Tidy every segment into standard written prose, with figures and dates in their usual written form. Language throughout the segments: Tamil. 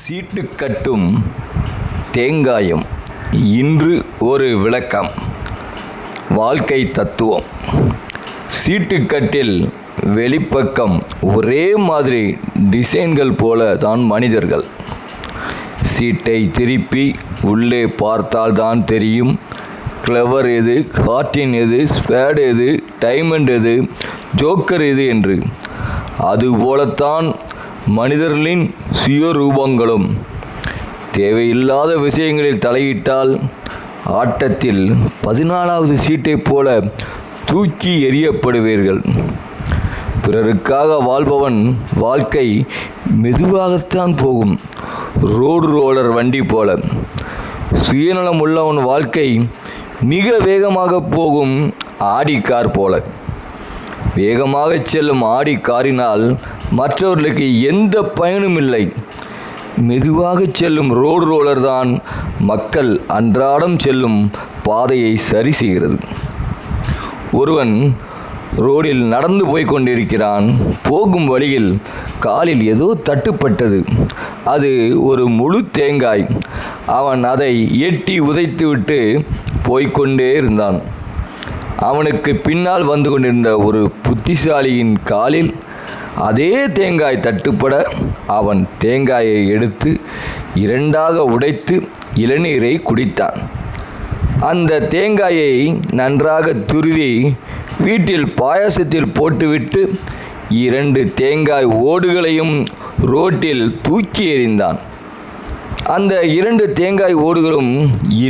சீட்டு கட்டும் தேங்காயும் இன்று ஒரு விளக்கம். வாழ்க்கை தத்துவம். சீட்டுக்கட்டில் வெளிப்பக்கம் ஒரே மாதிரி டிசைன்கள் போல தான் மனிதர்கள். சீட்டை திருப்பி உள்ளே பார்த்தால்தான் தெரியும் கிளவர் எது, கார்டின் எது, ஸ்பேட் எது, டைமண்ட் எது, ஜோக்கர் எது என்று. அதுபோலத்தான் மனிதர்களின் சுயரூபங்களும். தேவையில்லாத விஷயங்களில் தலையிட்டால் ஆட்டத்தில் 14வது சீட்டைப் போல தூக்கி எறியப்படுவீர்கள். பிறருக்காக வாழ்பவன் வாழ்க்கை மெதுவாகத்தான் போகும், ரோடு ரோலர் வண்டி போல. சுயநலம் உள்ளவன் வாழ்க்கை மிக வேகமாக போகும் ஆடி கார் போல. வேகமாக செல்லும் ஆடி காரினால் மற்றவர்களுக்கு எந்த பயனும் இல்லை. மெதுவாக செல்லும் ரோடு ரோலர் தான் மக்கள் அன்றாடம் செல்லும் பாதையை சரி செய்கிறது. ஒருவன் ரோடில் நடந்து போய் கொண்டிருக்கிறான். போகும் வழியில் காலில் ஏதோ தட்டுப்பட்டது. அது ஒரு முழு தேங்காய். அவன் அதை எட்டி உதைத்துவிட்டு போய்கொண்டே இருந்தான். அவனுக்கு பின்னால் வந்து கொண்டிருந்த ஒரு புத்திசாலியின் காலில் அதே தேங்காய் தட்டுப்பட அவன் தேங்காயை எடுத்து 2ஆக உடைத்து இளநீரை குடித்தான். அந்த தேங்காயை நன்றாக துருவி வீட்டில் பாயாசத்தில் போட்டுவிட்டு 2 தேங்காய் ஓடுகளையும் ரோட்டில் தூக்கி எறிந்தான். அந்த 2 தேங்காய் ஓடுகளும்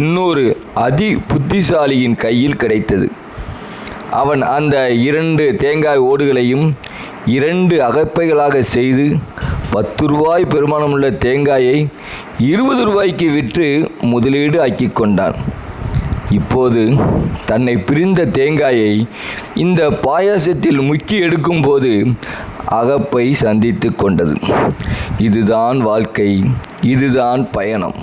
இன்னொரு அதி புத்திசாலியின் கையில் கிடைத்தது. அவன் அந்த 2 தேங்காய் ஓடுகளையும் 2 அகப்பைகளாக செய்து 10 ரூபாய் பெருமானமுள்ள தேங்காயை 20 ரூபாய்க்கு விற்று முதலீடு ஆக்கி கொண்டான். இப்போது தன்னை பிரிந்த தேங்காயை இந்த பாயாசத்தில் முக்கி எடுக்கும்போது அகப்பை சந்தித்து கொண்டது. இதுதான் வாழ்க்கை, இதுதான் பயணம்.